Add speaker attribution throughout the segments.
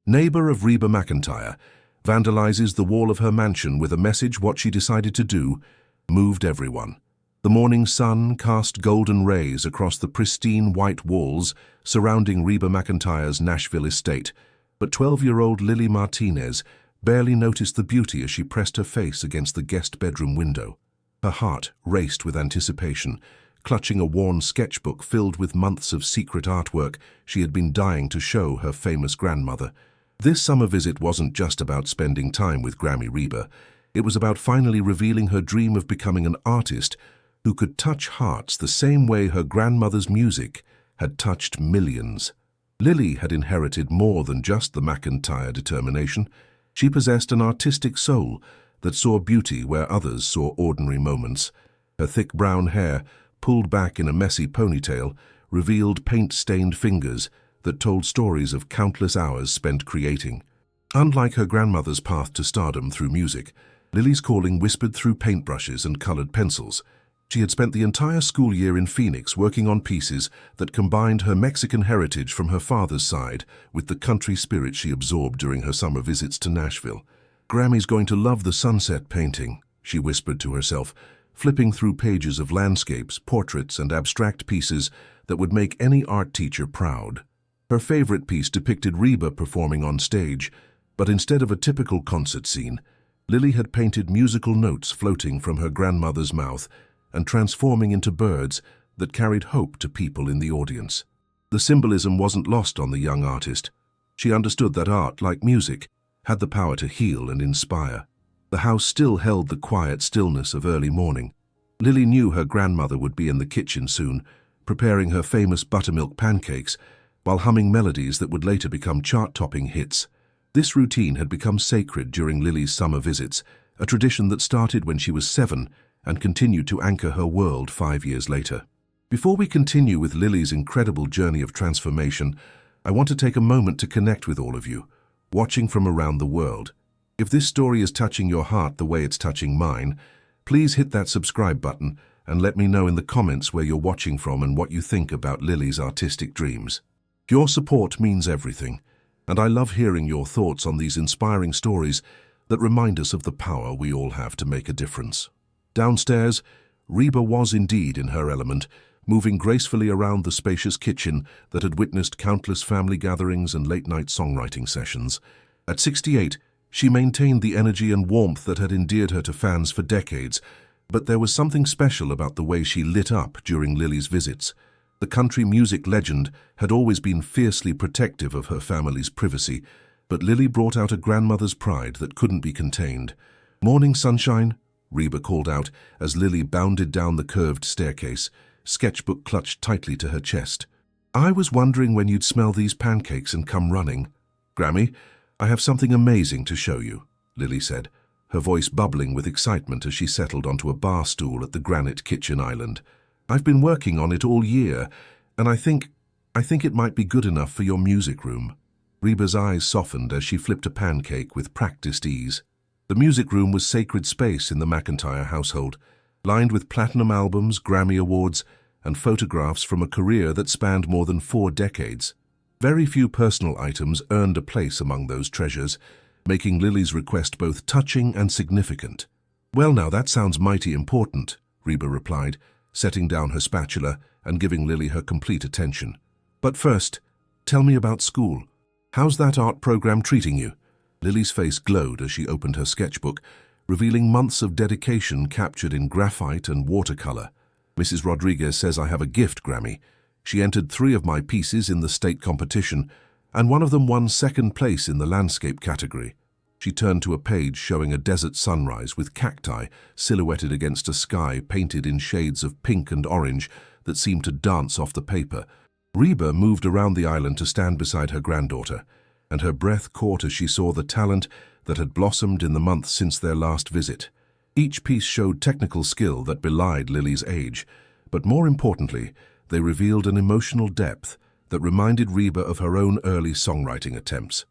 Speaker 1: Neighbor of Reba McEntire vandalizes the wall of her mansion with a message. What she decided to do moved everyone. The morning sun cast golden rays across the pristine white walls surrounding Reba McEntire's Nashville estate, but 12-year-old Lily Martinez barely noticed the beauty as she pressed her face against the guest bedroom window. Her heart raced with anticipation, clutching a worn sketchbook filled with months of secret artwork she had been dying to show her famous grandmother. This summer visit wasn't just about spending time with Grammy Reba. It was about finally revealing her dream of becoming an artist who could touch hearts the same way her grandmother's music had touched millions. Lily had inherited more than just the McEntire determination. She possessed an artistic soul that saw beauty where others saw ordinary moments. Her thick brown hair, pulled back in a messy ponytail, revealed paint-stained fingers that told stories of countless hours spent creating. Unlike her grandmother's path to stardom through music, Lily's calling whispered through paintbrushes and colored pencils. She had spent the entire school year in Phoenix working on pieces that combined her Mexican heritage from her father's side with the country spirit she absorbed during her summer visits to Nashville. "Grammy's going to love the sunset painting," she whispered to herself, flipping through pages of landscapes, portraits, and abstract pieces that would make any art teacher proud. Her favorite piece depicted Reba performing on stage, but instead of a typical concert scene, Lily had painted musical notes floating from her grandmother's mouth and transforming into birds that carried hope to people in the audience. The symbolism wasn't lost on the young artist. She understood that art, like music, had the power to heal and inspire. The house still held the quiet stillness of early morning. Lily knew her grandmother would be in the kitchen soon, preparing her famous buttermilk pancakes while humming melodies that would later become chart-topping hits. This routine had become sacred during Lily's summer visits, a tradition that started when she was 7 and continued to anchor her world 5 years later. Before we continue with Lily's incredible journey of transformation, I want to take a moment to connect with all of you, watching from around the world. If this story is touching your heart the way it's touching mine, please hit that subscribe button and let me know in the comments where you're watching from and what you think about Lily's artistic dreams. Your support means everything, and I love hearing your thoughts on these inspiring stories that remind us of the power we all have to make a difference. Downstairs, Reba was indeed in her element, moving gracefully around the spacious kitchen that had witnessed countless family gatherings and late-night songwriting sessions. At 68, she maintained the energy and warmth that had endeared her to fans for decades, but there was something special about the way she lit up during Lily's visits. The country music legend had always been fiercely protective of her family's privacy, but Lily brought out a grandmother's pride that couldn't be contained. "Morning, sunshine," Reba called out as Lily bounded down the curved staircase, sketchbook clutched tightly to her chest. "I was wondering when you'd smell these pancakes and come running." "Grammy, I have something amazing to show you," Lily said, her voice bubbling with excitement as she settled onto a bar stool at the granite kitchen island. "I've been working on it all year, and I think it might be good enough for your music room." Reba's eyes softened as she flipped a pancake with practiced ease. The music room was sacred space in the McEntire household, lined with platinum albums, Grammy Awards, and photographs from a career that spanned more than 4 decades. Very few personal items earned a place among those treasures, making Lily's request both touching and significant. "Well now, that sounds mighty important," Reba replied, setting down her spatula and giving Lily her complete attention. "But first, tell me about school. How's that art program treating you?" Lily's face glowed as she opened her sketchbook, revealing months of dedication captured in graphite and watercolor. "Mrs. Rodriguez says I have a gift, Grammy. She entered 3 of my pieces in the state competition, and one of them won 2nd place in the landscape category." She turned to a page showing a desert sunrise with cacti silhouetted against a sky painted in shades of pink and orange that seemed to dance off the paper. Reba moved around the island to stand beside her granddaughter, and her breath caught as she saw the talent that had blossomed in the months since their last visit. Each piece showed technical skill that belied Lily's age, but more importantly, they revealed an emotional depth that reminded Reba of her own early songwriting attempts.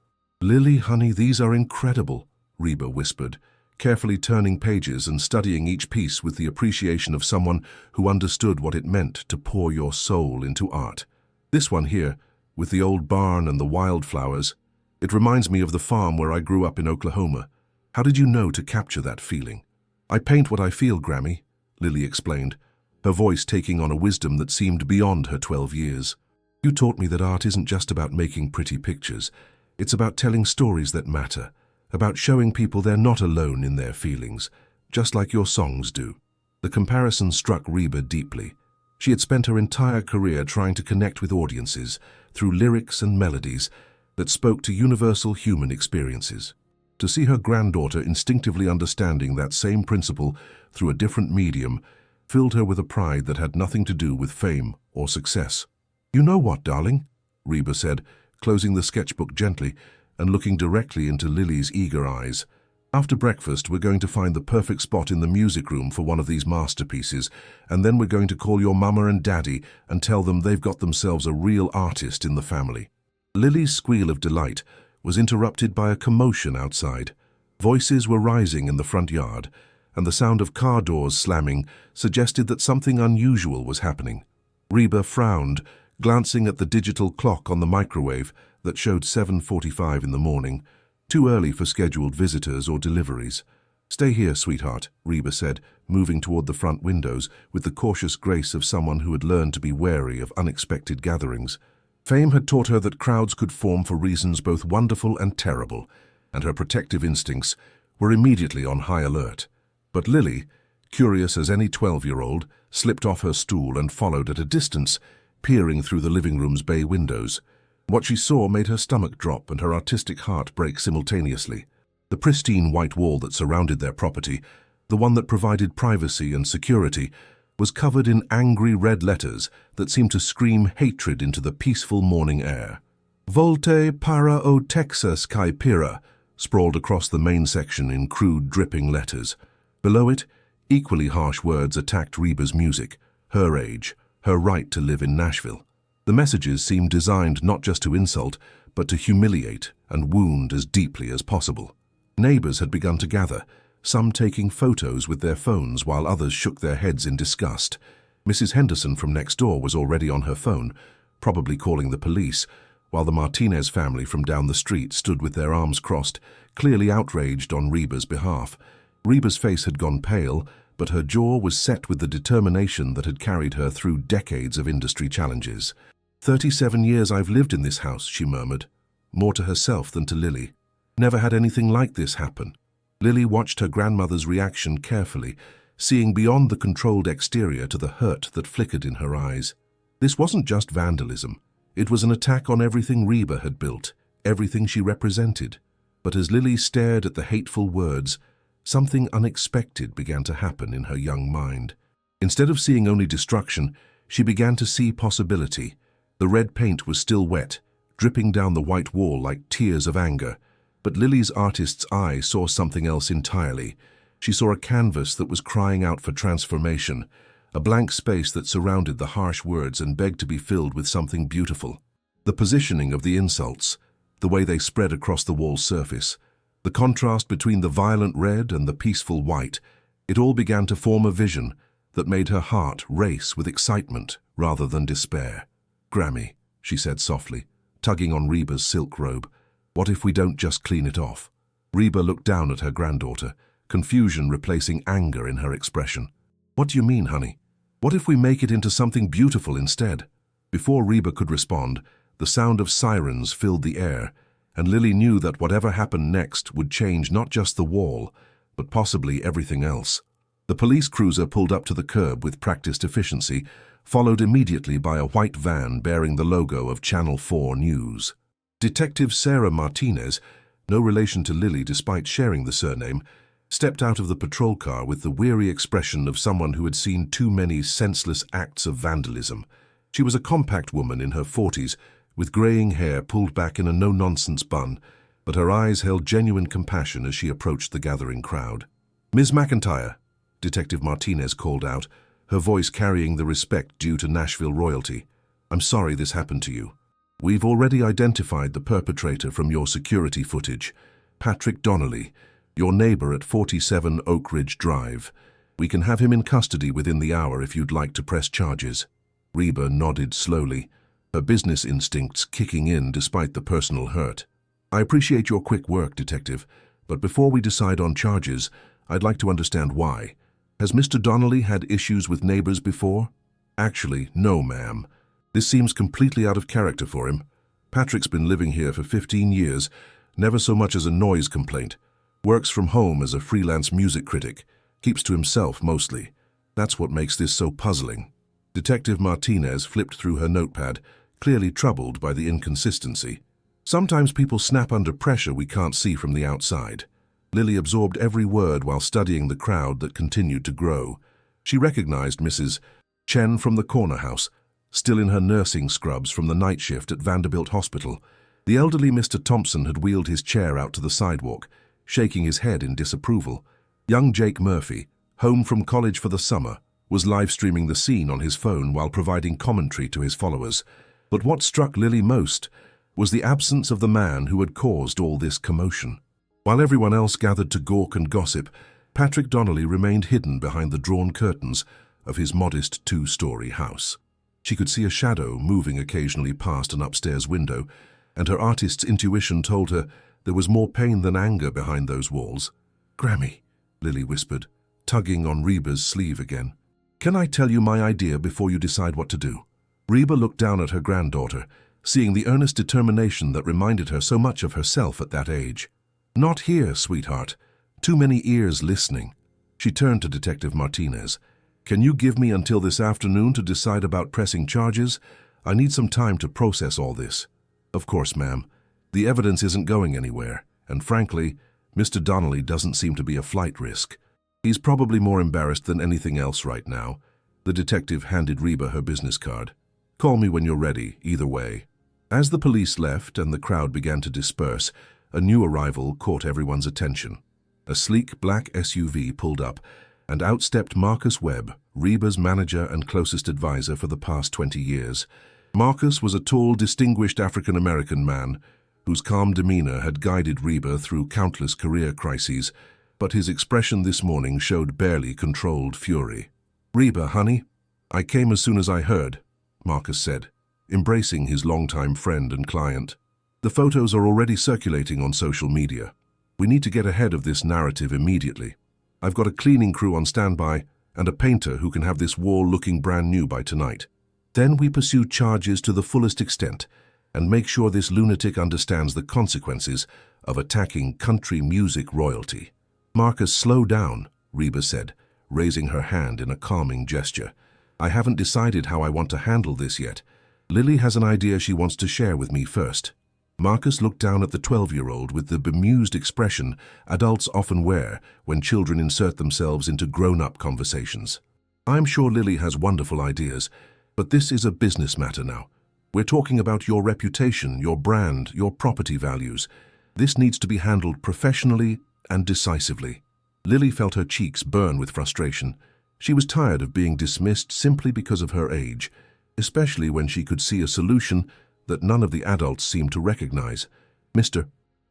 Speaker 1: "Lily, honey, these are incredible," Reba whispered, carefully turning pages and studying each piece with the appreciation of someone who understood what it meant to pour your soul into art. "This one here, with the old barn and the wildflowers, It reminds me of the farm where I grew up in Oklahoma. How did you know to capture that feeling? I paint what I feel, Grammy, Lily explained, her voice taking on a wisdom that seemed beyond her 12 years. You taught me that art isn't just about making pretty pictures. It's about telling stories that matter, about showing people they're not alone in their feelings, just like your songs do. The comparison struck Reba deeply. She had spent her entire career trying to connect with audiences through lyrics and melodies that spoke to universal human experiences. To see her granddaughter instinctively understanding that same principle through a different medium filled her with a pride that had nothing to do with fame or success. You know what, darling? Reba said, closing the sketchbook gently and looking directly into Lily's eager eyes. After breakfast, we're going to find the perfect spot in the music room for one of these masterpieces, and then we're going to call your mama and daddy and tell them they've got themselves a real artist in the family. Lily's squeal of delight was interrupted by a commotion outside. Voices were rising in the front yard, and the sound of car doors slamming suggested that something unusual was happening. Reba frowned, glancing at the digital clock on the microwave that showed 7:45 in the morning, too early for scheduled visitors or deliveries. Stay here, sweetheart, Reba said, moving toward the front windows with the cautious grace of someone who had learned to be wary of unexpected gatherings. Fame had taught her that crowds could form for reasons both wonderful and terrible, and her protective instincts were immediately on high alert. But Lily, curious as any 12-year-old, slipped off her stool and followed at a distance, peering through the living room's bay windows. What she saw made her stomach drop and her artistic heart break simultaneously. The pristine white wall that surrounded their property, the one that provided privacy and security, was covered in angry red letters that seemed to scream hatred into the peaceful morning air. Volte para o Texas Caipira sprawled across the main section in crude, dripping letters. Below it, equally harsh words attacked Reba's music, her age, her right to live in Nashville. The messages seemed designed not just to insult, but to humiliate and wound as deeply as possible. Neighbors had begun to gather, some taking photos with their phones while others shook their heads in disgust. Mrs. Henderson from next door was already on her phone, probably calling the police, while the Martinez family from down the street stood with their arms crossed, clearly outraged on Reba's behalf. Reba's face had gone pale, but her jaw was set with the determination that had carried her through decades of industry challenges. 37 years I've lived in this house, she murmured, more to herself than to Lily. Never had anything like this happen. Lily watched her grandmother's reaction carefully, seeing beyond the controlled exterior to the hurt that flickered in her eyes. This wasn't just vandalism. It was an attack on everything Reba had built, everything she represented. But as Lily stared at the hateful words, something unexpected began to happen in her young mind. Instead of seeing only destruction, she began to see possibility. The red paint was still wet, dripping down the white wall like tears of anger. But Lily's artist's eye saw something else entirely. She saw a canvas that was crying out for transformation, a blank space that surrounded the harsh words and begged to be filled with something beautiful. The positioning of the insults, the way they spread across the wall's surface, the contrast between the violent red and the peaceful white, it all began to form a vision that made her heart race with excitement rather than despair. Grammy, she said softly, tugging on Reba's silk robe, what if we don't just clean it off? Reba looked down at her granddaughter, confusion replacing anger in her expression. What do you mean, honey? What if we make it into something beautiful instead? Before Reba could respond, the sound of sirens filled the air, and Lily knew that whatever happened next would change not just the wall, but possibly everything else. The police cruiser pulled up to the curb with practiced efficiency, followed immediately by a white van bearing the logo of Channel 4 News. Detective Sarah Martinez, no relation to Lily despite sharing the surname, stepped out of the patrol car with the weary expression of someone who had seen too many senseless acts of vandalism. She was a compact woman in her 40s, with graying hair pulled back in a no-nonsense bun, but her eyes held genuine compassion as she approached the gathering crowd. Ms. McEntire, Detective Martinez called out, her voice carrying the respect due to Nashville royalty. I'm sorry this happened to you. We've already identified the perpetrator from your security footage, Patrick Donnelly, your neighbor at 47 Oak Ridge Drive. We can have him in custody within the hour if you'd like to press charges. Reba nodded slowly, her business instincts kicking in despite the personal hurt. I appreciate your quick work, Detective, but before we decide on charges, I'd like to understand why. Has Mr. Donnelly had issues with neighbors before? Actually, no, ma'am. This seems completely out of character for him. Patrick's been living here for 15 years, never so much as a noise complaint. Works from home as a freelance music critic. Keeps to himself mostly. That's what makes this so puzzling. Detective Martinez flipped through her notepad, clearly troubled by the inconsistency. Sometimes people snap under pressure we can't see from the outside. Lily absorbed every word while studying the crowd that continued to grow. She recognized Mrs. Chen from the corner house, still in her nursing scrubs from the night shift at Vanderbilt Hospital. The elderly Mr. Thompson had wheeled his chair out to the sidewalk, shaking his head in disapproval. Young Jake Murphy, home from college for the summer, was live-streaming the scene on his phone while providing commentary to his followers. But what struck Lily most was the absence of the man who had caused all this commotion. While everyone else gathered to gawk and gossip, Patrick Donnelly remained hidden behind the drawn curtains of his modest two-story house. She could see a shadow moving occasionally past an upstairs window, and her artist's intuition told her there was more pain than anger behind those walls. "Grammy," Lily whispered, tugging on Reba's sleeve again. "Can I tell you my idea before you decide what to do?" Reba looked down at her granddaughter, seeing the earnest determination that reminded her so much of herself at that age. "Not here, sweetheart. Too many ears listening." She turned to Detective Martinez. "Can you give me until this afternoon to decide about pressing charges? I need some time to process all this." "Of course, ma'am. The evidence isn't going anywhere, and frankly, Mr. Donnelly doesn't seem to be a flight risk. He's probably more embarrassed than anything else right now." The detective handed Reba her business card. "Call me when you're ready, either way." As the police left and the crowd began to disperse, a new arrival caught everyone's attention. A sleek black SUV pulled up, and out stepped Marcus Webb, Reba's manager and closest advisor for the past 20 years. Marcus was a tall, distinguished African-American man whose calm demeanor had guided Reba through countless career crises, but his expression this morning showed barely controlled fury. "Reba, honey, I came as soon as I heard," Marcus said, embracing his longtime friend and client. "The photos are already circulating on social media. We need to get ahead of this narrative immediately. I've got a cleaning crew on standby and a painter who can have this wall looking brand new by tonight. Then we pursue charges to the fullest extent and make sure this lunatic understands the consequences of attacking country music royalty." "Marcus, slow down," Reba said, raising her hand in a calming gesture. "I haven't decided how I want to handle this yet. Lily has an idea she wants to share with me first." Marcus looked down at the 12-year-old with the bemused expression adults often wear when children insert themselves into grown-up conversations. "I'm sure Lily has wonderful ideas, but this is a business matter now. We're talking about your reputation, your brand, your property values. This needs to be handled professionally and decisively." Lily felt her cheeks burn with frustration. She was tired of being dismissed simply because of her age, especially when she could see a solution that none of the adults seemed to recognize. "Mr.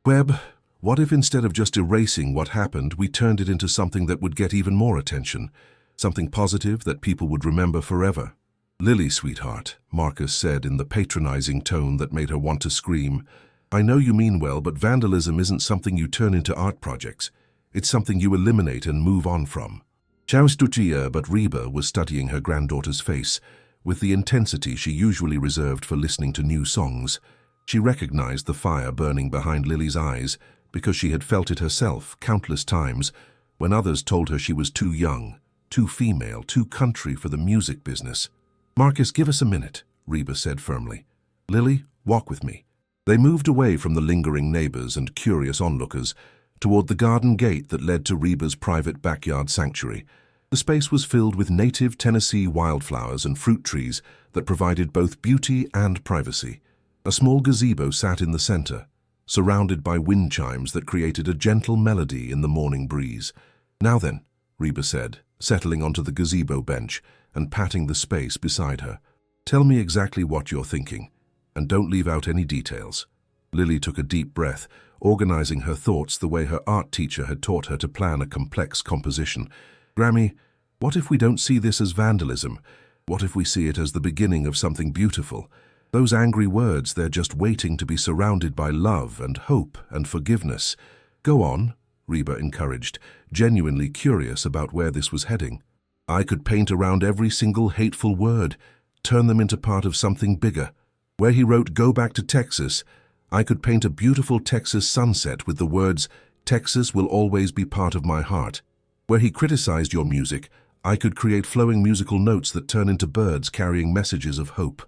Speaker 1: Webb, what if instead of just erasing what happened, we turned it into something that would get even more attention? Something positive that people would remember forever?" "Lily, sweetheart," Marcus said in the patronizing tone that made her want to scream, "I know you mean well, but vandalism isn't something you turn into art projects. It's something you eliminate and move on from." Ciao Stuccia, but Reba was studying her granddaughter's face with the intensity she usually reserved for listening to new songs. She recognized the fire burning behind Lily's eyes because she had felt it herself countless times when others told her she was too young, too female, too country for the music business. "Marcus, give us a minute," Reba said firmly. "Lily, walk with me." They moved away from the lingering neighbors and curious onlookers toward the garden gate that led to Reba's private backyard sanctuary. The space was filled with native Tennessee wildflowers and fruit trees that provided both beauty and privacy. A small gazebo sat in the center, surrounded by wind chimes that created a gentle melody in the morning breeze. "Now then," Reba said, settling onto the gazebo bench and patting the space beside her. "Tell me exactly what you're thinking, and don't leave out any details." Lily took a deep breath, organizing her thoughts the way her art teacher had taught her to plan a complex composition. "Grammy, what if we don't see this as vandalism? What if we see it as the beginning of something beautiful? Those angry words, they're just waiting to be surrounded by love and hope and forgiveness. Go on, Reba encouraged, genuinely curious about where this was heading. I could paint around every single hateful word, turn them into part of something bigger. Where he wrote, "Go back to Texas," I could paint a beautiful Texas sunset with the words, "Texas will always be part of my heart." Where he criticized your music, I could create flowing musical notes that turn into birds carrying messages of hope.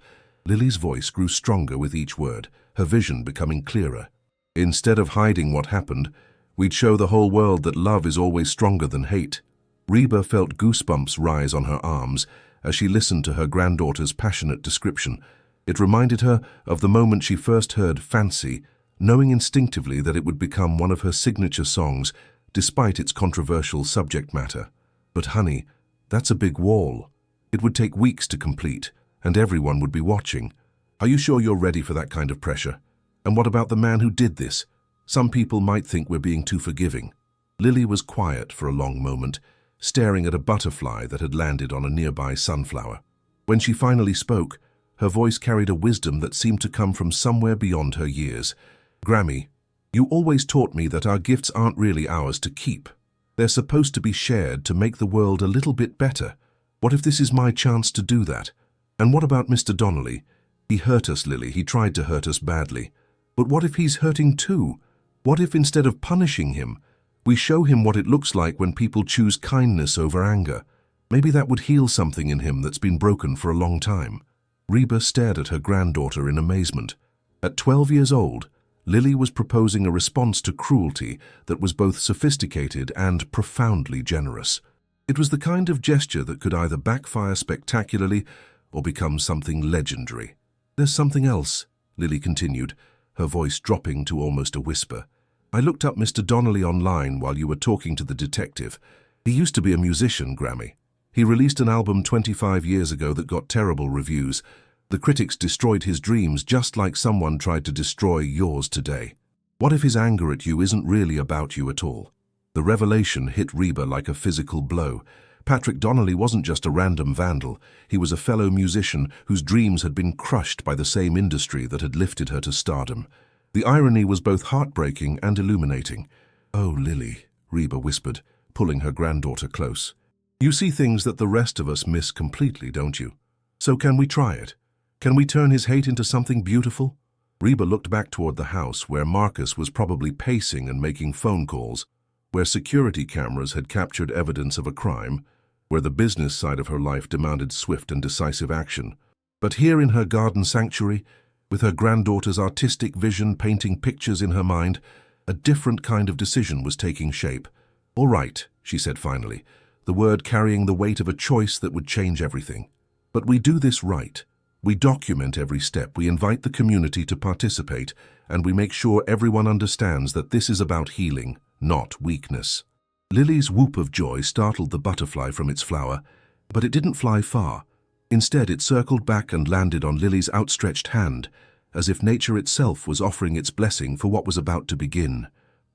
Speaker 1: Lily's voice grew stronger with each word, her vision becoming clearer. Instead of hiding what happened, we'd show the whole world that love is always stronger than hate. Reba felt goosebumps rise on her arms as she listened to her granddaughter's passionate description. It reminded her of the moment she first heard "Fancy," knowing instinctively that it would become one of her signature songs, despite its controversial subject matter. But honey, that's a big wall. It would take weeks to complete, and everyone would be watching. Are you sure you're ready for that kind of pressure? And what about the man who did this? Some people might think we're being too forgiving. Lily was quiet for a long moment, staring at a butterfly that had landed on a nearby sunflower. When she finally spoke, her voice carried a wisdom that seemed to come from somewhere beyond her years. "Grammy, you always taught me that our gifts aren't really ours to keep. They're supposed to be shared to make the world a little bit better. What if this is my chance to do that? And what about Mr. Donnelly? He hurt us, Lily. He tried to hurt us badly. But what if he's hurting too? What if instead of punishing him, we show him what it looks like when people choose kindness over anger? Maybe that would heal something in him that's been broken for a long time." Reba stared at her granddaughter in amazement. At 12 years old, Lily was proposing a response to cruelty that was both sophisticated and profoundly generous. It was the kind of gesture that could either backfire spectacularly or become something legendary. "There's something else," Lily continued, her voice dropping to almost a whisper. "I looked up Mr. Donnelly online while you were talking to the detective. He used to be a musician, Grammy. He released an album 25 years ago that got terrible reviews. The critics destroyed his dreams just like someone tried to destroy yours today. What if his anger at you isn't really about you at all?" The revelation hit Reba like a physical blow. Patrick Donnelly wasn't just a random vandal. He was a fellow musician whose dreams had been crushed by the same industry that had lifted her to stardom. The irony was both heartbreaking and illuminating. "Oh, Lily," Reba whispered, pulling her granddaughter close. "You see things that the rest of us miss completely, don't you? So can we try it? Can we turn his hate into something beautiful?" Reba looked back toward the house where Marcus was probably pacing and making phone calls, where security cameras had captured evidence of a crime, where the business side of her life demanded swift and decisive action. But here in her garden sanctuary, with her granddaughter's artistic vision painting pictures in her mind, a different kind of decision was taking shape. "All right," she said finally, the word carrying the weight of a choice that would change everything. "But we do this right. We document every step, we invite the community to participate, and we make sure everyone understands that this is about healing, not weakness." Lily's whoop of joy startled the butterfly from its flower, but it didn't fly far. Instead, it circled back and landed on Lily's outstretched hand, as if nature itself was offering its blessing for what was about to begin.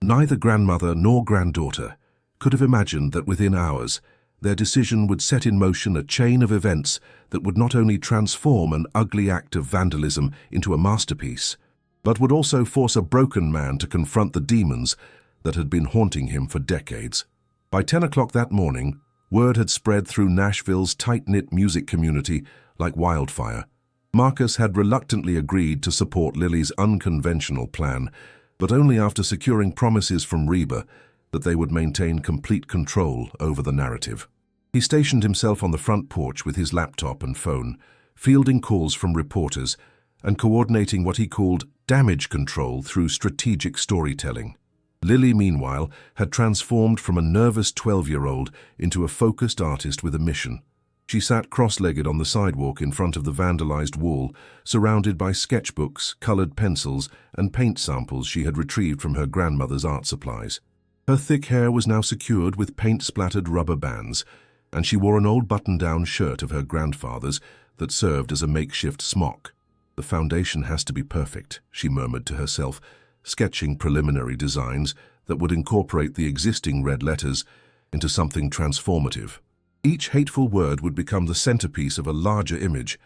Speaker 1: Neither grandmother nor granddaughter could have imagined that within hours, their decision would set in motion a chain of events that would not only transform an ugly act of vandalism into a masterpiece, but would also force a broken man to confront the demons that had been haunting him for decades. By 10 o'clock that morning, word had spread through Nashville's tight-knit music community like wildfire. Marcus had reluctantly agreed to support Lily's unconventional plan, but only after securing promises from Reba that they would maintain complete control over the narrative. He stationed himself on the front porch with his laptop and phone, fielding calls from reporters and coordinating what he called damage control through strategic storytelling. Lily, meanwhile, had transformed from a nervous 12-year-old into a focused artist with a mission. She sat cross-legged on the sidewalk in front of the vandalized wall, surrounded by sketchbooks, colored pencils, and paint samples she had retrieved from her grandmother's art supplies. Her thick hair was now secured with paint-splattered rubber bands, and she wore an old button-down shirt of her grandfather's that served as a makeshift smock. "The foundation has to be perfect," she murmured to herself, sketching preliminary designs that would incorporate the existing red letters into something transformative. Each hateful word would become the centerpiece of a larger image,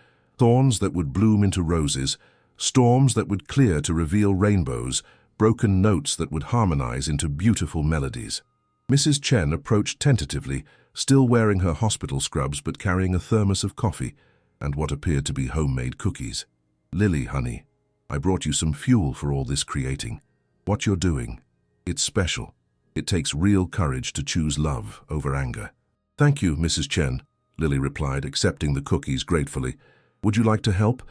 Speaker 1: Thorns that would bloom into roses, storms that would clear to reveal rainbows, broken notes that would harmonize into beautiful melodies. Mrs. Chen approached tentatively, still wearing her hospital scrubs but carrying a thermos of coffee and what appeared to be homemade cookies. "Lily, honey, I brought you some fuel for all this creating. What you're doing, it's special. It takes real courage to choose love over anger." "Thank you, Mrs. Chen," Lily replied, accepting the cookies gratefully. "Would you like to help?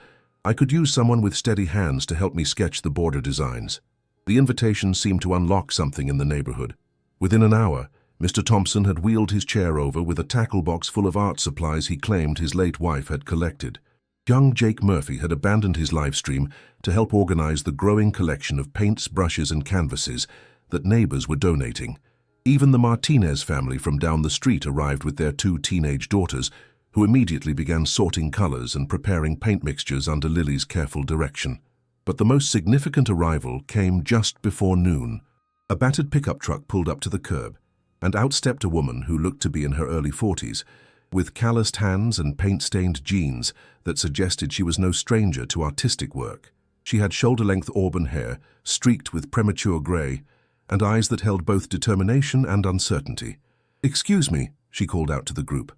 Speaker 1: I could use someone with steady hands to help me sketch the border designs." The invitation seemed to unlock something in the neighborhood. Within an hour, Mr. Thompson had wheeled his chair over with a tackle box full of art supplies he claimed his late wife had collected. Young Jake Murphy had abandoned his live stream to help organize the growing collection of paints, brushes, and canvases that neighbors were donating. Even the Martinez family from down the street arrived with their 2 teenage daughters, who immediately began sorting colors and preparing paint mixtures under Lily's careful direction. But the most significant arrival came just before noon. A battered pickup truck pulled up to the curb, and out stepped a woman who looked to be in her early 40s, with calloused hands and paint-stained jeans that suggested she was no stranger to artistic work. She had shoulder-length auburn hair, streaked with premature gray, and eyes that held both determination and uncertainty. "Excuse me," she called out to the group.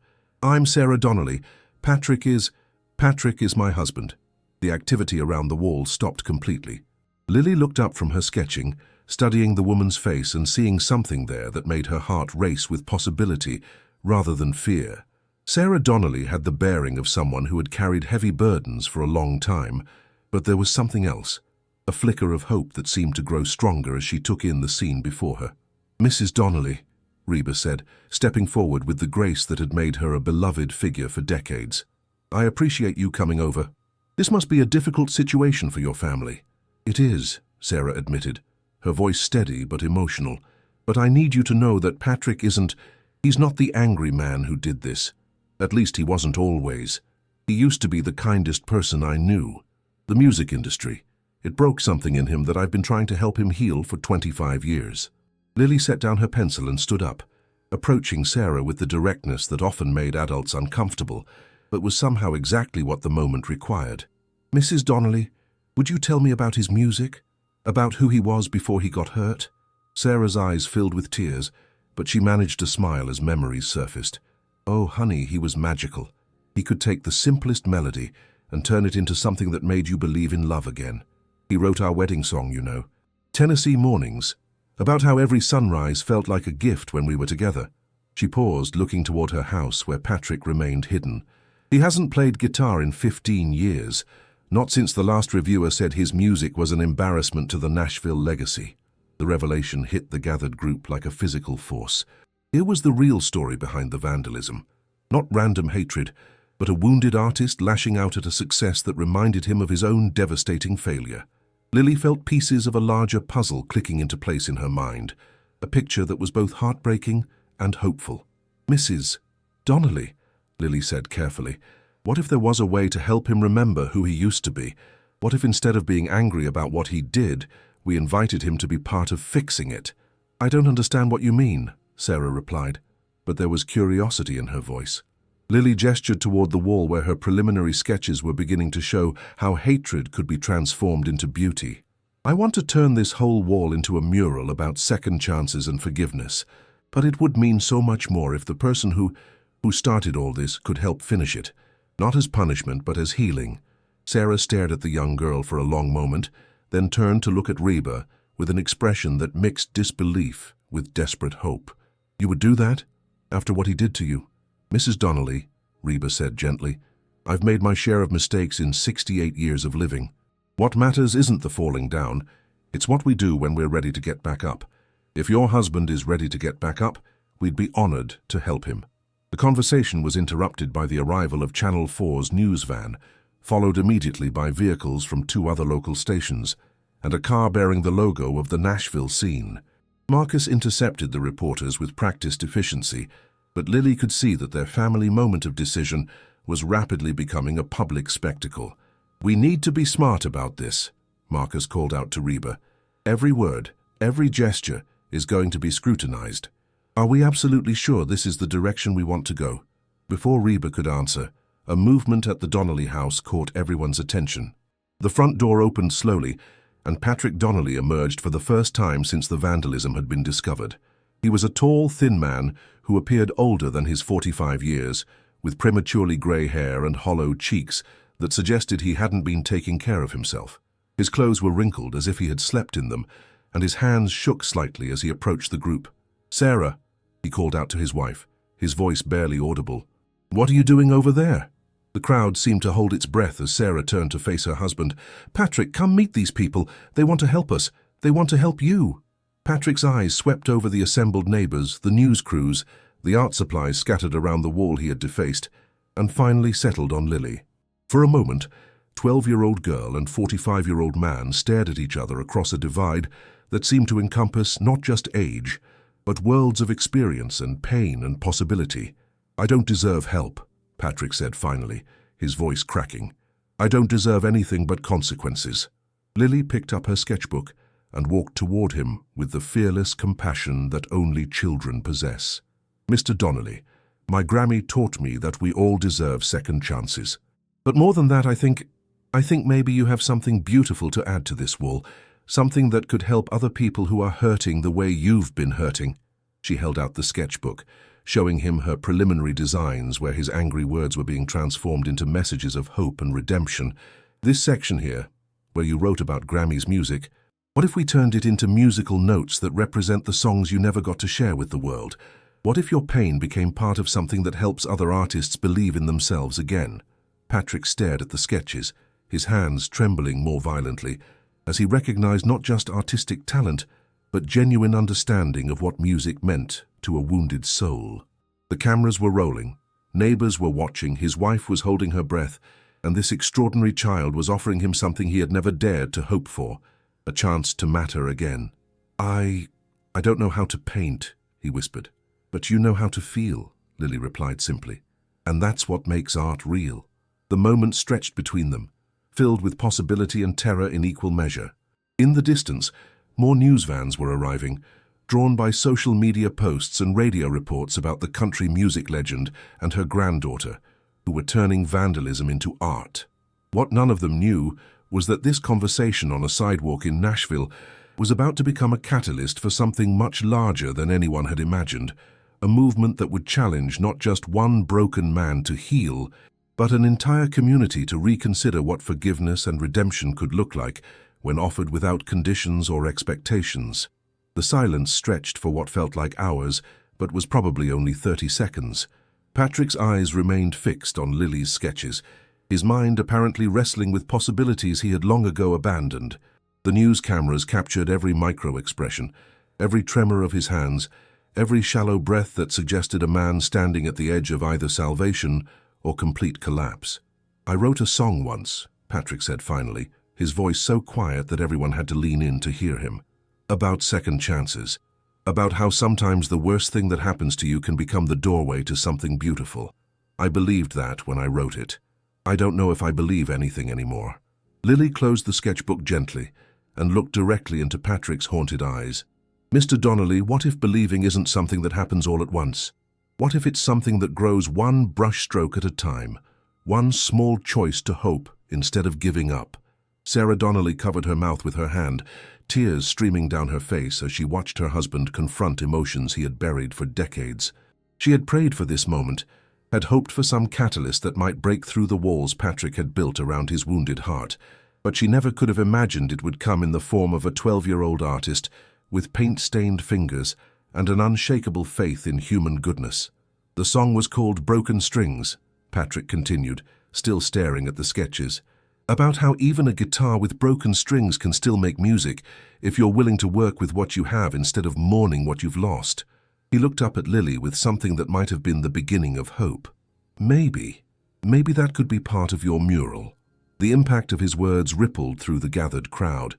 Speaker 1: "I'm Sarah Donnelly. Patrick is my husband." The activity around the wall stopped completely. Lily looked up from her sketching, studying the woman's face and seeing something there that made her heart race with possibility rather than fear. Sarah Donnelly had the bearing of someone who had carried heavy burdens for a long time, but there was something else, a flicker of hope that seemed to grow stronger as she took in the scene before her. "Mrs. Donnelly," Reba said, stepping forward with the grace that had made her a beloved figure for decades. "I appreciate you coming over. This must be a difficult situation for your family." "It is," Sarah admitted, her voice steady but emotional. "But I need you to know that Patrick he's not the angry man who did this. At least he wasn't always. He used to be the kindest person I knew. The music industry. It broke something in him that I've been trying to help him heal for 25 years. Lily set down her pencil and stood up, approaching Sarah with the directness that often made adults uncomfortable, but was somehow exactly what the moment required. "Mrs. Donnelly, would you tell me about his music? About who he was before he got hurt?" Sarah's eyes filled with tears, but she managed to smile as memories surfaced. "Oh, honey, he was magical. He could take the simplest melody and turn it into something that made you believe in love again. He wrote our wedding song, you know, Tennessee Mornings, about how every sunrise felt like a gift when we were together." She paused, looking toward her house where Patrick remained hidden. "He hasn't played guitar in 15 years, not since the last reviewer said his music was an embarrassment to the Nashville legacy." The revelation hit the gathered group like a physical force. Here was the real story behind the vandalism. Not random hatred, but a wounded artist lashing out at a success that reminded him of his own devastating failure. Lily felt pieces of a larger puzzle clicking into place in her mind, a picture that was both heartbreaking and hopeful. "Mrs. Donnelly," Lily said carefully, "what if there was a way to help him remember who he used to be? What if instead of being angry about what he did, we invited him to be part of fixing it?" "I don't understand what you mean," Sarah replied, but there was curiosity in her voice. Lily gestured toward the wall where her preliminary sketches were beginning to show how hatred could be transformed into beauty. "I want to turn this whole wall into a mural about second chances and forgiveness, but it would mean so much more if the person who started all this could help finish it, not as punishment but as healing." Sarah stared at the young girl for a long moment, then turned to look at Reba with an expression that mixed disbelief with desperate hope. "You would do that? After what he did to you?" "Mrs. Donnelly," Reba said gently, "I've made my share of mistakes in 68 years of living. What matters isn't the falling down, it's what we do when we're ready to get back up. If your husband is ready to get back up, we'd be honored to help him." The conversation was interrupted by the arrival of Channel 4's news van, followed immediately by vehicles from 2 other local stations, and a car bearing the logo of the Nashville scene. Marcus intercepted the reporters with practiced efficiency, but Lily could see that their family moment of decision was rapidly becoming a public spectacle. "We need to be smart about this," Marcus called out to Reba. "Every word, every gesture is going to be scrutinized. Are we absolutely sure this is the direction we want to go?" Before Reba could answer, A movement at the Donnelly house caught everyone's attention. The front door opened slowly, and Patrick Donnelly emerged for the first time since the vandalism had been discovered. He was a tall, thin man who appeared older than his 45 years, with prematurely grey hair and hollow cheeks that suggested he hadn't been taking care of himself. His clothes were wrinkled as if he had slept in them, and his hands shook slightly as he approached the group. "Sarah," he called out to his wife, his voice barely audible. "What are you doing over there?" The crowd seemed to hold its breath as Sarah turned to face her husband. "Patrick, come meet these people. They want to help us. They want to help you." Patrick's eyes swept over the assembled neighbors, the news crews, the art supplies scattered around the wall he had defaced, and finally settled on Lily. For a moment, 12-year-old girl and 45-year-old man stared at each other across a divide that seemed to encompass not just age, but worlds of experience and pain and possibility. "I don't deserve help," Patrick said finally, his voice cracking. "I don't deserve anything but consequences." Lily picked up her sketchbook and walked toward him with the fearless compassion that only children possess. "Mr. Donnelly, my Grammy taught me that we all deserve second chances. But more than that, I think maybe you have something beautiful to add to this wall, something that could help other people who are hurting the way you've been hurting." She held out the sketchbook, showing him her preliminary designs where his angry words were being transformed into messages of hope and redemption. "This section here, where you wrote about Grammy's music, what if we turned it into musical notes that represent the songs you never got to share with the world? What if your pain became part of something that helps other artists believe in themselves again?" Patrick stared at the sketches, his hands trembling more violently, as he recognized not just artistic talent, but genuine understanding of what music meant to a wounded soul. The cameras were rolling, neighbors were watching, his wife was holding her breath, and this extraordinary child was offering him something he had never dared to hope for, a chance to matter again. I don't know how to paint," he whispered. "But you know how to feel," Lily replied simply. "And that's what makes art real." The moment stretched between them, filled with possibility and terror in equal measure. In the distance, more news vans were arriving, drawn by social media posts and radio reports about the country music legend and her granddaughter, who were turning vandalism into art. What none of them knew was that this conversation on a sidewalk in Nashville was about to become a catalyst for something much larger than anyone had imagined, a movement that would challenge not just one broken man to heal, but an entire community to reconsider what forgiveness and redemption could look like when offered without conditions or expectations. The silence stretched for what felt like hours, but was probably only 30 seconds. Patrick's eyes remained fixed on Lily's sketches, his mind apparently wrestling with possibilities he had long ago abandoned. The news cameras captured every micro-expression, every tremor of his hands, every shallow breath that suggested a man standing at the edge of either salvation or complete collapse. "I wrote a song once," Patrick said finally, his voice so quiet that everyone had to lean in to hear him. "About second chances. About how sometimes the worst thing that happens to you can become the doorway to something beautiful. I believed that when I wrote it. I don't know if I believe anything anymore." Lily closed the sketchbook gently and looked directly into Patrick's haunted eyes. "Mr. Donnelly, what if believing isn't something that happens all at once? What if it's something that grows one brushstroke at a time, one small choice to hope instead of giving up?" Sarah Donnelly covered her mouth with her hand, tears streaming down her face as she watched her husband confront emotions he had buried for decades. She had prayed for this moment, had hoped for some catalyst that might break through the walls Patrick had built around his wounded heart, but she never could have imagined it would come in the form of a 12-year-old artist with paint-stained fingers and an unshakable faith in human goodness. "The song was called Broken Strings," Patrick continued, still staring at the sketches. "About how even a guitar with broken strings can still make music if you're willing to work with what you have instead of mourning what you've lost." He looked up at Lily with something that might have been the beginning of hope. Maybe that could be part of your mural." The impact of his words rippled through the gathered crowd.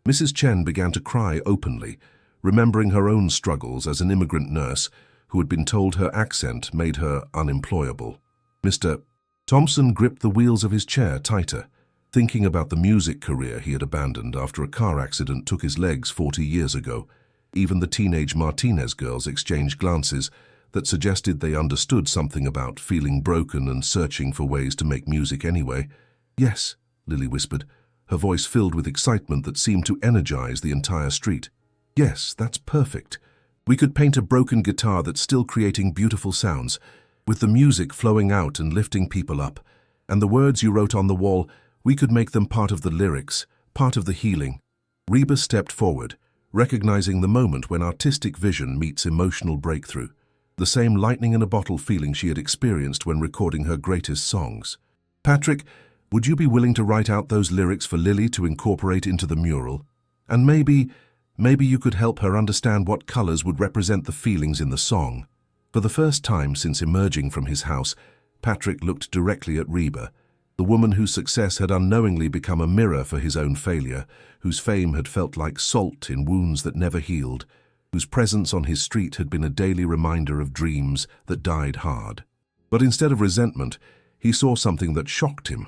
Speaker 1: Mrs. Chen began to cry openly, remembering her own struggles as an immigrant nurse who had been told her accent made her unemployable. Mr. Thompson gripped the wheels of his chair tighter, thinking about the music career he had abandoned after a car accident took his legs 40 years ago. Even the teenage Martinez girls exchanged glances, that suggested they understood something about feeling broken and searching for ways to make music anyway. "Yes," Lily whispered, her voice filled with excitement that seemed to energize the entire street. "Yes, that's perfect. We could paint a broken guitar that's still creating beautiful sounds, with the music flowing out and lifting people up. And the words you wrote on the wall, we could make them part of the lyrics, part of the healing." Reba stepped forward, recognizing the moment when artistic vision meets emotional breakthrough, the same lightning-in-a-bottle feeling she had experienced when recording her greatest songs. "Patrick, would you be willing to write out those lyrics for Lily to incorporate into the mural? And maybe you could help her understand what colors would represent the feelings in the song." For the first time since emerging from his house, Patrick looked directly at Reba, the woman whose success had unknowingly become a mirror for his own failure, whose fame had felt like salt in wounds that never healed, whose presence on his street had been a daily reminder of dreams that died hard. But instead of resentment, he saw something that shocked him: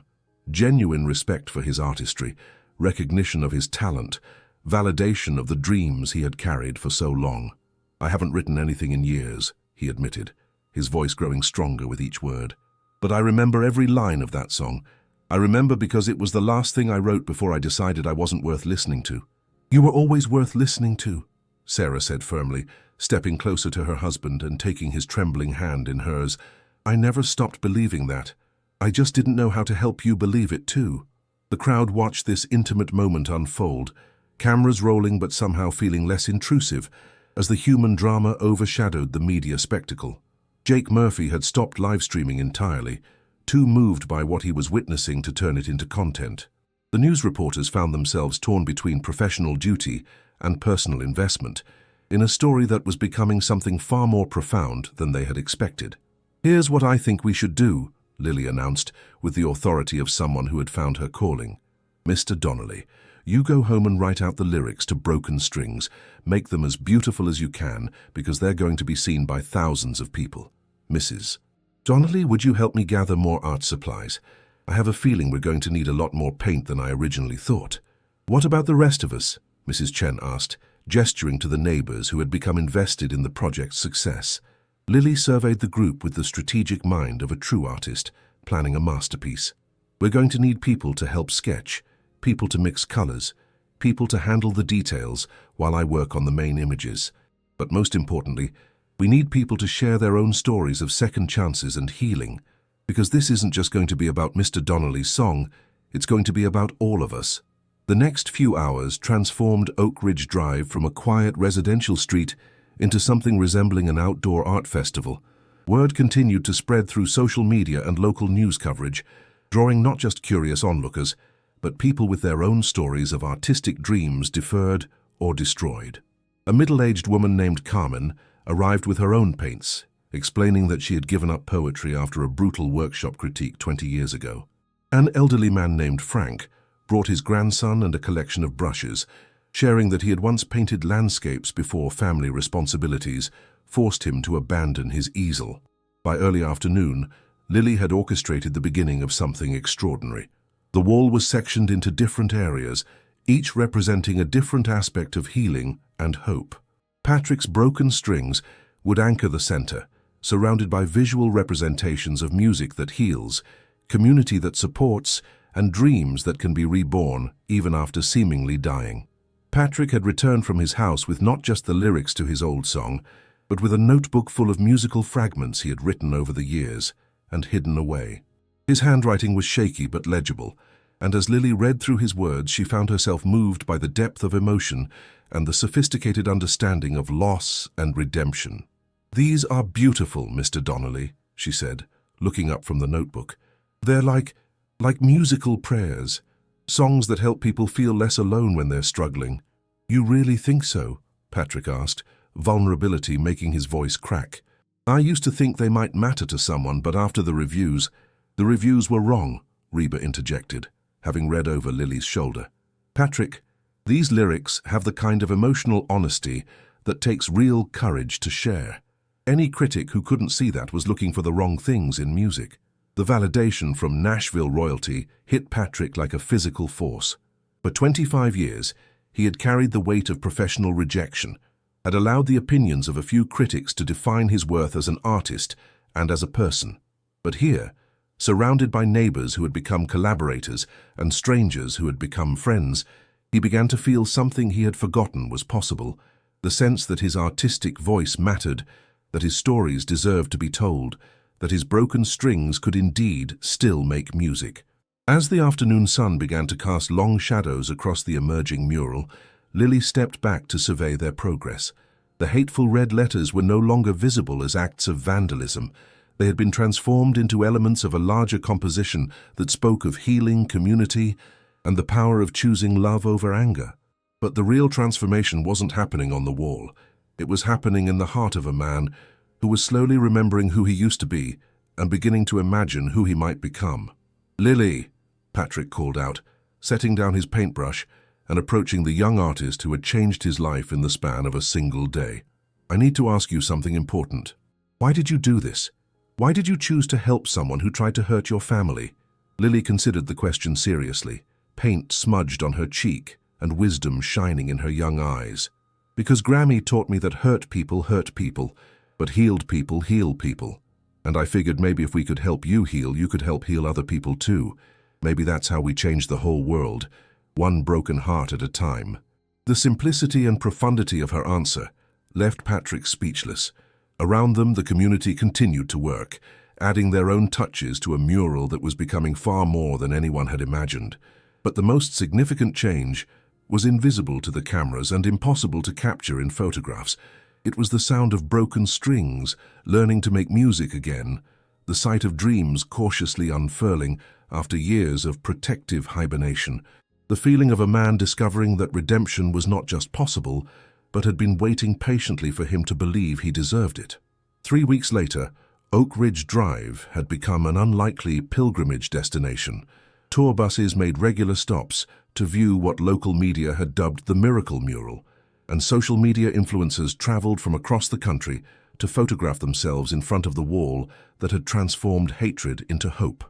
Speaker 1: genuine respect for his artistry, recognition of his talent, validation of the dreams he had carried for so long. "I haven't written anything in years," he admitted, his voice growing stronger with each word. "But I remember every line of that song. I remember because it was the last thing I wrote before I decided I wasn't worth listening to." "You were always worth listening to," Sarah said firmly, stepping closer to her husband and taking his trembling hand in hers. "I never stopped believing that. I just didn't know how to help you believe it too." The crowd watched this intimate moment unfold, cameras rolling but somehow feeling less intrusive as the human drama overshadowed the media spectacle. Jake Murphy had stopped live streaming entirely, too moved by what he was witnessing to turn it into content. The news reporters found themselves torn between professional duty and personal investment, in a story that was becoming something far more profound than they had expected. "Here's what I think we should do," Lily announced, with the authority of someone who had found her calling. "Mr. Donnelly, you go home and write out the lyrics to Broken Strings. Make them as beautiful as you can, because they're going to be seen by thousands of people. Mrs. Donnelly, would you help me gather more art supplies? I have a feeling we're going to need a lot more paint than I originally thought." "What about the rest of us?" Mrs. Chen asked, gesturing to the neighbors who had become invested in the project's success. Lily surveyed the group with the strategic mind of a true artist, planning a masterpiece. "We're going to need people to help sketch, people to mix colors, people to handle the details while I work on the main images. But most importantly, we need people to share their own stories of second chances and healing, because this isn't just going to be about Mr. Donnelly's song, it's going to be about all of us." The next few hours transformed Oak Ridge Drive from a quiet residential street into something resembling an outdoor art festival. Word continued to spread through social media and local news coverage, drawing not just curious onlookers, but people with their own stories of artistic dreams deferred or destroyed. A middle-aged woman named Carmen arrived with her own paints, explaining that she had given up poetry after a brutal workshop critique 20 years ago. An elderly man named Frank brought his grandson and a collection of brushes, sharing that he had once painted landscapes before family responsibilities forced him to abandon his easel. By early afternoon, Lily had orchestrated the beginning of something extraordinary. The wall was sectioned into different areas, each representing a different aspect of healing and hope. Patrick's Broken Strings would anchor the center, surrounded by visual representations of music that heals, community that supports, and dreams that can be reborn even after seemingly dying. Patrick had returned from his house with not just the lyrics to his old song, but with a notebook full of musical fragments he had written over the years and hidden away. His handwriting was shaky but legible, and as Lily read through his words, she found herself moved by the depth of emotion and the sophisticated understanding of loss and redemption. "These are beautiful, Mr. Donnelly," she said, looking up from the notebook. "They're like musical prayers, songs that help people feel less alone when they're struggling." "You really think so?" Patrick asked, vulnerability making his voice crack. "I used to think they might matter to someone, but after the reviews were wrong," Reba interjected, having read over Lily's shoulder. "Patrick, these lyrics have the kind of emotional honesty that takes real courage to share. Any critic who couldn't see that was looking for the wrong things in music." The validation from Nashville royalty hit Patrick like a physical force. For 25 years, he had carried the weight of professional rejection, had allowed the opinions of a few critics to define his worth as an artist and as a person. But here, surrounded by neighbors who had become collaborators and strangers who had become friends, he began to feel something he had forgotten was possible, the sense that his artistic voice mattered, that his stories deserved to be told, that his broken strings could indeed still make music. As the afternoon sun began to cast long shadows across the emerging mural, Lily stepped back to survey their progress. The hateful red letters were no longer visible as acts of vandalism. They had been transformed into elements of a larger composition that spoke of healing, community, and the power of choosing love over anger. But the real transformation wasn't happening on the wall. It was happening in the heart of a man who was slowly remembering who he used to be and beginning to imagine who he might become. "Lily," Patrick called out, setting down his paintbrush and approaching the young artist who had changed his life in the span of a single day. "I need to ask you something important. Why did you do this? Why did you choose to help someone who tried to hurt your family?" Lily considered the question seriously, paint smudged on her cheek and wisdom shining in her young eyes. "Because Grammy taught me that hurt people, but healed people heal people. And I figured maybe if we could help you heal, you could help heal other people too. Maybe that's how we change the whole world, one broken heart at a time." The simplicity and profundity of her answer left Patrick speechless. Around them, the community continued to work, adding their own touches to a mural that was becoming far more than anyone had imagined. But the most significant change was invisible to the cameras and impossible to capture in photographs. It was the sound of broken strings, learning to make music again, the sight of dreams cautiously unfurling after years of protective hibernation, the feeling of a man discovering that redemption was not just possible, but had been waiting patiently for him to believe he deserved it. 3 weeks later, Oak Ridge Drive had become an unlikely pilgrimage destination. Tour buses made regular stops to view what local media had dubbed the Miracle Mural, and social media influencers traveled from across the country to photograph themselves in front of the wall that had transformed hatred into hope.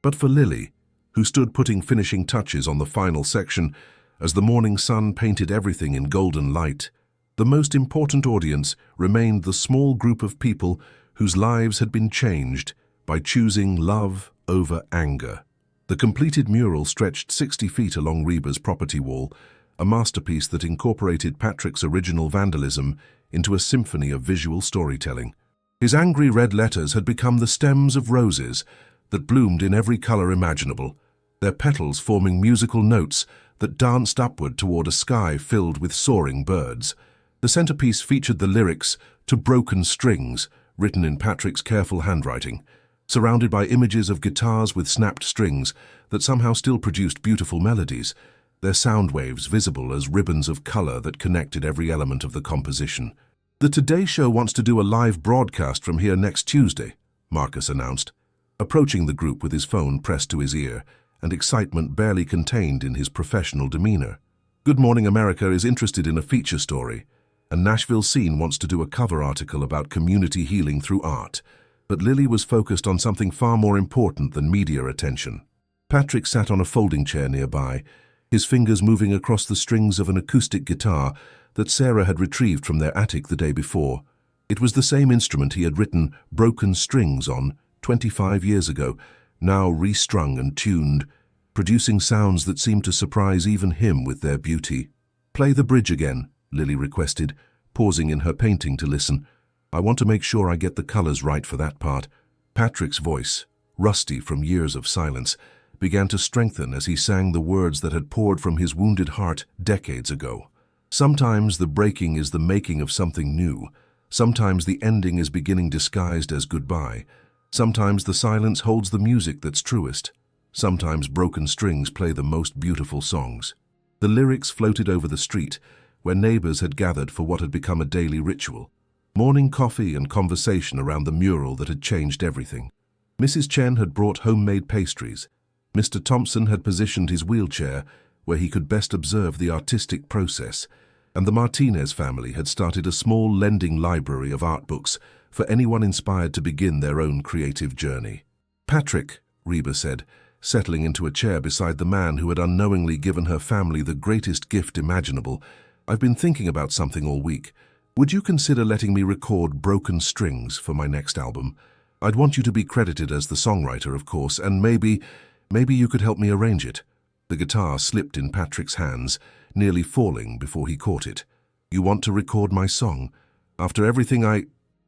Speaker 1: But for Lily, who stood putting finishing touches on the final section as the morning sun painted everything in golden light, the most important audience remained the small group of people whose lives had been changed by choosing love over anger. The completed mural stretched 60 feet along Reba's property wall, a masterpiece that incorporated Patrick's original vandalism into a symphony of visual storytelling. His angry red letters had become the stems of roses that bloomed in every color imaginable, their petals forming musical notes that danced upward toward a sky filled with soaring birds. The centerpiece featured the lyrics to "Broken Strings," written in Patrick's careful handwriting, surrounded by images of guitars with snapped strings that somehow still produced beautiful melodies, their sound waves visible as ribbons of color that connected every element of the composition. "The Today Show wants to do a live broadcast from here next Tuesday," Marcus announced, approaching the group with his phone pressed to his ear and excitement barely contained in his professional demeanor. "Good Morning America is interested in a feature story, and Nashville Scene wants to do a cover article about community healing through art." But Lily was focused on something far more important than media attention. Patrick sat on a folding chair nearby, his fingers moving across the strings of an acoustic guitar that Sarah had retrieved from their attic the day before. It was the same instrument he had written "Broken Strings" on 25 years ago, now restrung and tuned, producing sounds that seemed to surprise even him with their beauty. "Play the bridge again," Lily requested, pausing in her painting to listen. "I want to make sure I get the colors right for that part." Patrick's voice, rusty from years of silence, began to strengthen as he sang the words that had poured from his wounded heart decades ago. "Sometimes the breaking is the making of something new. Sometimes the ending is beginning disguised as goodbye. Sometimes the silence holds the music that's truest. Sometimes broken strings play the most beautiful songs." The lyrics floated over the street, where neighbors had gathered for what had become a daily ritual. Morning coffee and conversation around the mural that had changed everything. Mrs. Chen had brought homemade pastries. Mr. Thompson had positioned his wheelchair where he could best observe the artistic process, and the Martinez family had started a small lending library of art books for anyone inspired to begin their own creative journey. "Patrick," Reba said, settling into a chair beside the man who had unknowingly given her family the greatest gift imaginable, "I've been thinking about something all week. Would you consider letting me record Broken Strings for my next album? I'd want you to be credited as the songwriter, of course, and maybe you could help me arrange it." The guitar slipped in Patrick's hands, nearly falling before he caught it. "You want to record my song? After everything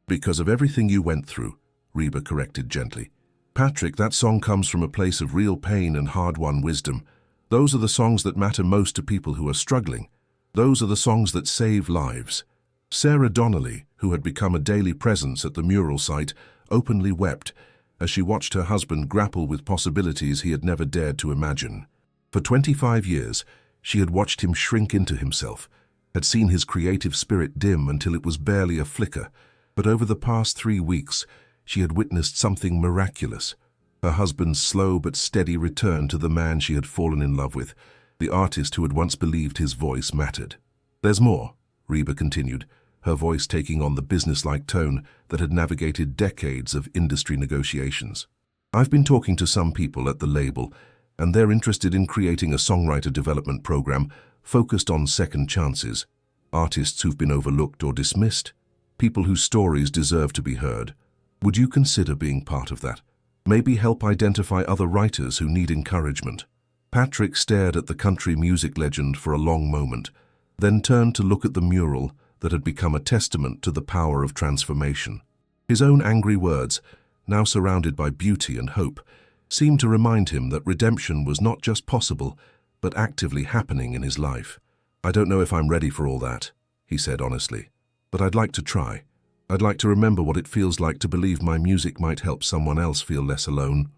Speaker 1: Because of everything you went through," Reba corrected gently. "Patrick, that song comes from a place of real pain and hard-won wisdom. Those are the songs that matter most to people who are struggling. Those are the songs that save lives." Sarah Donnelly, who had become a daily presence at the mural site, openly wept as she watched her husband grapple with possibilities he had never dared to imagine. For 25 years, she had watched him shrink into himself, had seen his creative spirit dim until it was barely a flicker. But over the past 3 weeks, she had witnessed something miraculous. Her husband's slow but steady return to the man she had fallen in love with, the artist who had once believed his voice mattered. "There's more," Reba continued, her voice taking on the businesslike tone that had navigated decades of industry negotiations. "I've been talking to some people at the label, and they're interested in creating a songwriter development program focused on second chances, artists who've been overlooked or dismissed, people whose stories deserve to be heard. Would you consider being part of that? Maybe help identify other writers who need encouragement?" Patrick stared at the country music legend for a long moment, then turned to look at the mural that had become a testament to the power of transformation. His own angry words, now surrounded by beauty and hope, seemed to remind him that redemption was not just possible, but actively happening in his life. "I don't know if I'm ready for all that," he said honestly, "but I'd like to try. I'd like to remember what it feels like to believe my music might help someone else feel less alone."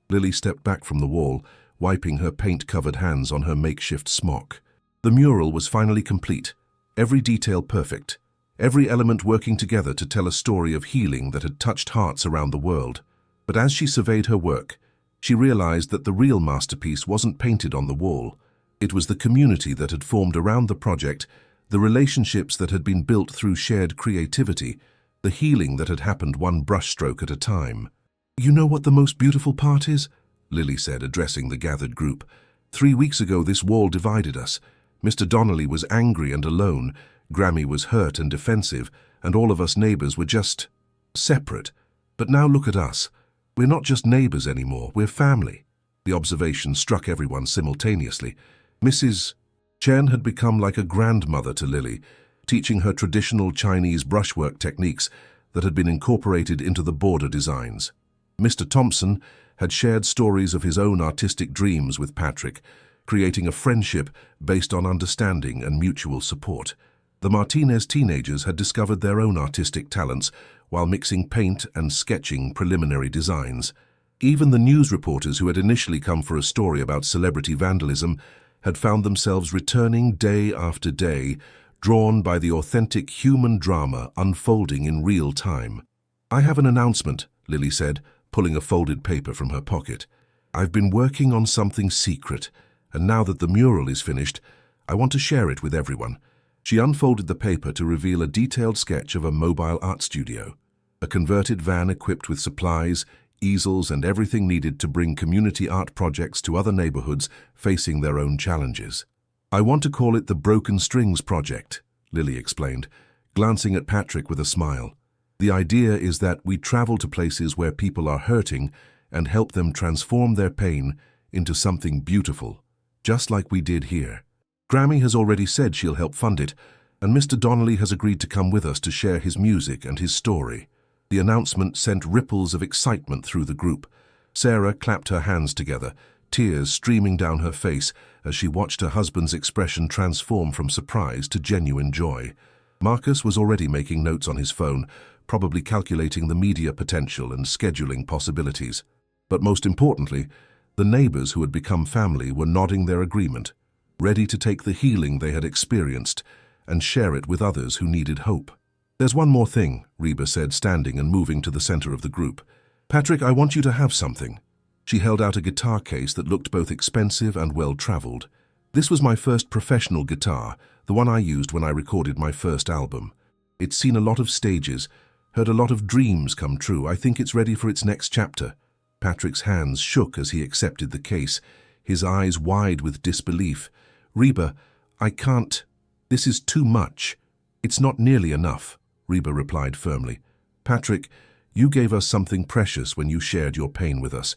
Speaker 1: Lily stepped back from the wall, wiping her paint-covered hands on her makeshift smock. The mural was finally complete, every detail perfect, every element working together to tell a story of healing that had touched hearts around the world. But as she surveyed her work, she realized that the real masterpiece wasn't painted on the wall. It was the community that had formed around the project, the relationships that had been built through shared creativity, the healing that had happened one brushstroke at a time. "You know what the most beautiful part is?" Lily said, addressing the gathered group. 3 weeks ago, this wall divided us. Mr. Donnelly was angry and alone, Grammy was hurt and defensive, and all of us neighbors were just separate. But now look at us. We're not just neighbors anymore, we're family." The observation struck everyone simultaneously. Mrs. Chen had become like a grandmother to Lily, teaching her traditional Chinese brushwork techniques that had been incorporated into the border designs. Mr. Thompson had shared stories of his own artistic dreams with Patrick, creating a friendship based on understanding and mutual support. The Martinez teenagers had discovered their own artistic talents while mixing paint and sketching preliminary designs. Even the news reporters who had initially come for a story about celebrity vandalism had found themselves returning day after day, drawn by the authentic human drama unfolding in real time. "I have an announcement," Lily said, pulling a folded paper from her pocket. "I've been working on something secret, and now that the mural is finished, I want to share it with everyone." She unfolded the paper to reveal a detailed sketch of a mobile art studio, a converted van equipped with supplies, easels, and everything needed to bring community art projects to other neighborhoods facing their own challenges. "I want to call it the Broken Strings Project," Lily explained, glancing at Patrick with a smile. "The idea is that we travel to places where people are hurting and help them transform their pain into something beautiful, just like we did here. Grammy has already said she'll help fund it, and Mr. Donnelly has agreed to come with us to share his music and his story." The announcement sent ripples of excitement through the group. Sarah clapped her hands together, tears streaming down her face as she watched her husband's expression transform from surprise to genuine joy. Marcus was already making notes on his phone, probably calculating the media potential and scheduling possibilities. But most importantly, the neighbors who had become family were nodding their agreement, ready to take the healing they had experienced and share it with others who needed hope. "There's one more thing," Reba said, standing and moving to the center of the group. "Patrick, I want you to have something." She held out a guitar case that looked both expensive and well-traveled. "This was my first professional guitar, the one I used when I recorded my first album. It's seen a lot of stages, heard a lot of dreams come true. I think it's ready for its next chapter." Patrick's hands shook as he accepted the case, his eyes wide with disbelief. "Reba, I can't. This is too much." "It's not nearly enough," Reba replied firmly. "Patrick, you gave us something precious when you shared your pain with us.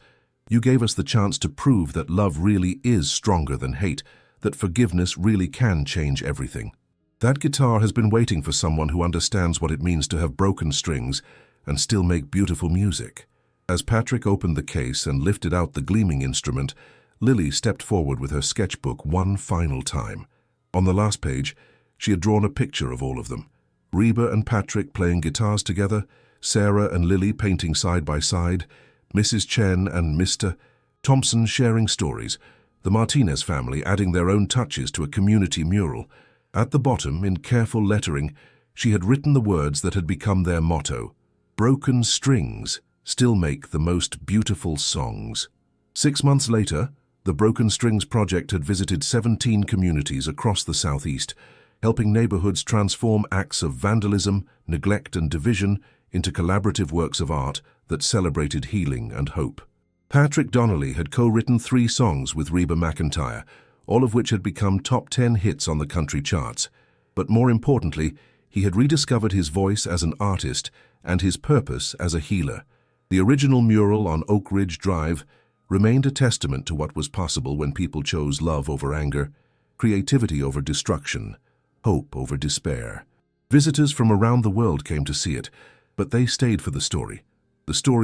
Speaker 1: You gave us the chance to prove that love really is stronger than hate, that forgiveness really can change everything. That guitar has been waiting for someone who understands what it means to have broken strings and still make beautiful music." As Patrick opened the case and lifted out the gleaming instrument, Lily stepped forward with her sketchbook one final time. On the last page, she had drawn a picture of all of them. Reba and Patrick playing guitars together, Sarah and Lily painting side by side, Mrs. Chen and Mr. Thompson sharing stories, the Martinez family adding their own touches to a community mural. At the bottom, in careful lettering, she had written the words that had become their motto: "Broken strings still make the most beautiful songs." 6 months later, the Broken Strings Project had visited 17 communities across the Southeast, helping neighborhoods transform acts of vandalism, neglect, and division into collaborative works of art that celebrated healing and hope. Patrick Donnelly had co-written 3 songs with Reba McEntire, all of which had become top 10 hits on the country charts. But more importantly, he had rediscovered his voice as an artist and his purpose as a healer. The original mural on Oak Ridge Drive remained a testament to what was possible when people chose love over anger, creativity over destruction, hope over despair. Visitors from around the world came to see it, but they stayed for the story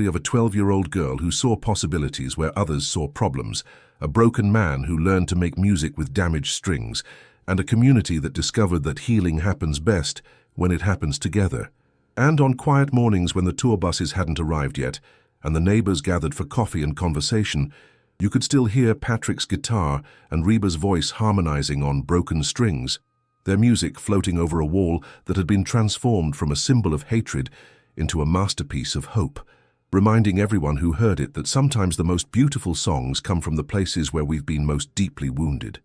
Speaker 1: of a 12-year-old girl who saw possibilities where others saw problems, a broken man who learned to make music with damaged strings, and a community that discovered that healing happens best when it happens together. And on quiet mornings when the tour buses hadn't arrived yet, and the neighbors gathered for coffee and conversation, you could still hear Patrick's guitar and Reba's voice harmonizing on Broken Strings, their music floating over a wall that had been transformed from a symbol of hatred into a masterpiece of hope, reminding everyone who heard it that sometimes the most beautiful songs come from the places where we've been most deeply wounded,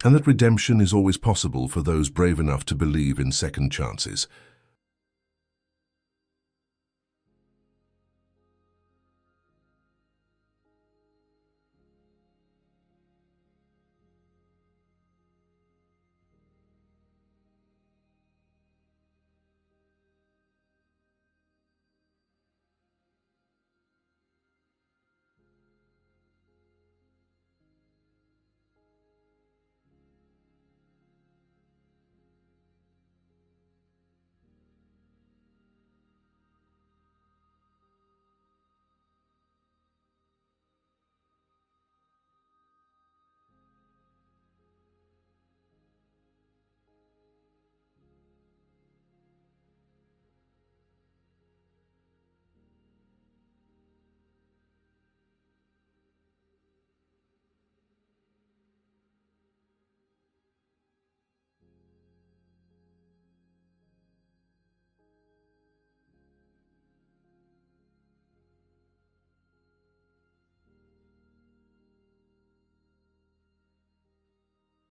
Speaker 1: and that redemption is always possible for those brave enough to believe in second chances.